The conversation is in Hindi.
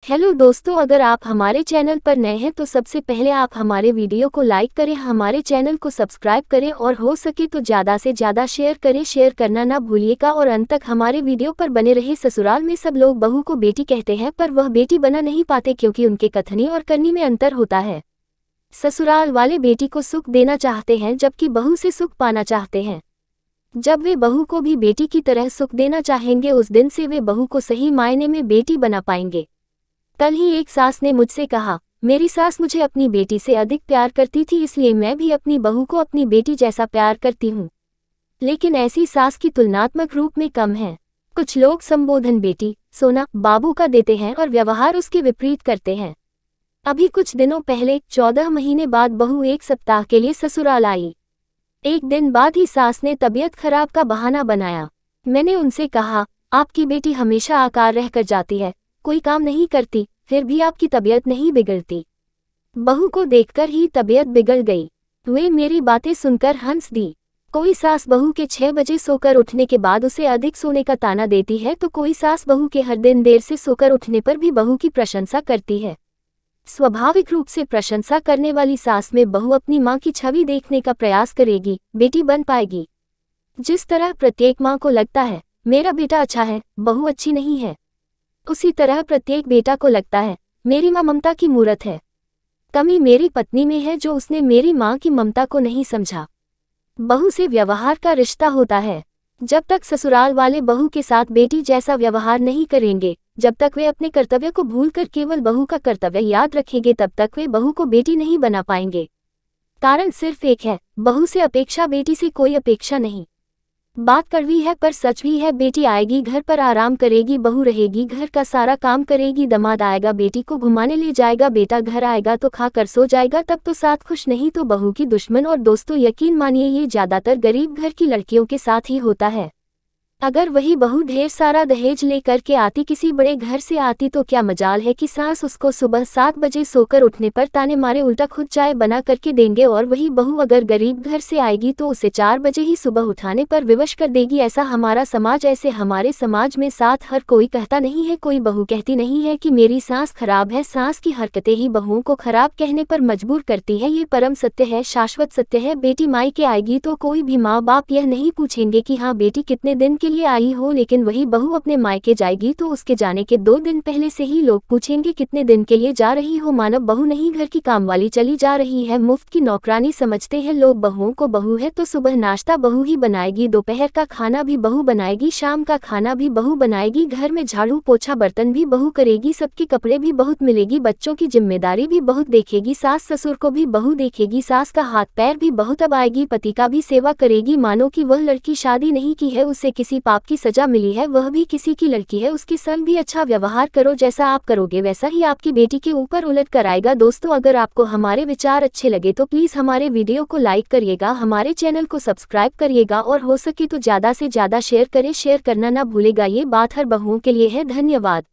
हेलो दोस्तों, अगर आप हमारे चैनल पर नए हैं तो सबसे पहले आप हमारे वीडियो को लाइक करें, हमारे चैनल को सब्सक्राइब करें और हो सके तो ज़्यादा से ज़्यादा शेयर करें। शेयर करना ना भूलिएगा और अंत तक हमारे वीडियो पर बने रहे। ससुराल में सब लोग बहू को बेटी कहते हैं पर वह बेटी बना नहीं पाते क्योंकि उनके कथनी और करनी में अंतर होता है। ससुराल वाले बेटी को सुख देना चाहते हैं जबकि बहू से सुख पाना चाहते हैं। जब वे बहू को भी बेटी की तरह सुख देना चाहेंगे उस दिन से वे बहू को सही मायने में बेटी बना पाएंगे। कल ही एक सास ने मुझसे कहा, मेरी सास मुझे अपनी बेटी से अधिक प्यार करती थी इसलिए मैं भी अपनी बहू को अपनी बेटी जैसा प्यार करती हूँ। लेकिन ऐसी सास की तुलनात्मक रूप में कम है। कुछ लोग संबोधन बेटी, सोना, बाबू का देते हैं और व्यवहार उसके विपरीत करते हैं। अभी कुछ दिनों पहले 14 महीने बाद बहू एक सप्ताह के लिए ससुराल आई। एक दिन बाद ही सास ने तबीयत खराब का बहाना बनाया। मैंने उनसे कहा, आपकी बेटी हमेशा आकार रहकर जाती है, कोई काम नहीं करती, फिर भी आपकी तबीयत नहीं बिगड़ती। बहू को देखकर ही तबीयत बिगड़ गई। वे मेरी बातें सुनकर हंस दी। कोई सास बहू के 6 बजे सोकर उठने के बाद उसे अधिक सोने का ताना देती है तो कोई सास बहू के हर दिन देर से सोकर उठने पर भी बहू की प्रशंसा करती है। स्वाभाविक रूप से प्रशंसा करने वाली सास में बहू अपनी माँ की छवि देखने का प्रयास करेगी, बेटी बन पाएगी। जिस तरह प्रत्येक माँ को लगता है मेरा बेटा अच्छा है, बहू अच्छी नहीं है, उसी तरह प्रत्येक बेटा को लगता है मेरी माँ ममता की मूरत है। कमी मेरी पत्नी में है जो उसने मेरी माँ की ममता को नहीं समझा। बहू से व्यवहार का रिश्ता होता है। जब तक ससुराल वाले बहू के साथ बेटी जैसा व्यवहार नहीं करेंगे, जब तक वे अपने कर्तव्य को भूलकर केवल बहू का कर्तव्य याद रखेंगे तब तक वे बहू को बेटी नहीं बना पाएंगे। कारण सिर्फ एक है, बहू से अपेक्षा, बेटी से कोई अपेक्षा नहीं। बात कड़वी है पर सच भी है। बेटी आएगी घर पर आराम करेगी, बहू रहेगी घर का सारा काम करेगी। दामाद आएगा बेटी को घुमाने ले जाएगा, बेटा घर आएगा तो खा कर सो जाएगा, तब तो साथ खुश नहीं तो बहू की दुश्मन। और दोस्तों यकीन मानिए ये ज्यादातर गरीब घर की लड़कियों के साथ ही होता है। अगर वही बहू ढेर सारा दहेज लेकर के आती, किसी बड़े घर से आती, तो क्या मजाल है कि सास उसको सुबह 7 बजे सोकर उठने पर ताने मारे उल्टा खुद चाय बना करके देंगे। और वही बहू अगर गरीब घर से आएगी तो उसे 4 बजे ही सुबह उठाने पर विवश कर देगी। ऐसा हमारा समाज, ऐसे हमारे समाज में साथ हर कोई कहता नहीं है, कोई बहू कहती नहीं है कि मेरी सास खराब है। सास की हरकतें ही बहुओं को खराब कहने पर मजबूर करती है। ये परम सत्य है, शाश्वत सत्य है। बेटी मायके आएगी तो कोई भी माँ बाप यह नहीं पूछेंगे कि हाँ बेटी कितने दिन के लिए आई हो, लेकिन वही बहू अपने मायके जाएगी तो उसके जाने के 2 दिन पहले से ही लोग पूछेंगे कितने दिन के लिए जा रही हो। मानव बहू नहीं, घर की काम वाली चली जा रही है, मुफ्त की नौकरानी समझते हैं लोग बहुओं को। बहू है तो सुबह नाश्ता बहू ही बनाएगी, दोपहर का खाना भी बहू बनाएगी, शाम का खाना भी बहू बनाएगी, घर में झाड़ू पोछा बर्तन भी बहू करेगी, सबके कपड़े भी बहुत मिलेगी, बच्चों की जिम्मेदारी भी बहुत देखेगी, सास ससुर को भी बहू देखेगी, सास का हाथ पैर भी बहुत अब आएगी, पति का भी सेवा करेगी। मानो कि वह लड़की शादी नहीं की है, उससे किसी पाप की सजा मिली है, वह भी किसी की लड़की है, उसके संग भी अच्छा व्यवहार करो। जैसा आप करोगे वैसा ही आपकी बेटी के ऊपर उलट कर आएगा। दोस्तों अगर आपको हमारे विचार अच्छे लगे तो प्लीज़ हमारे वीडियो को लाइक करिएगा, हमारे चैनल को सब्सक्राइब करिएगा और हो सके तो ज़्यादा से ज़्यादा शेयर करें। शेयर करना ना भूलेगा, ये बात हर बहुओं के लिए है। धन्यवाद।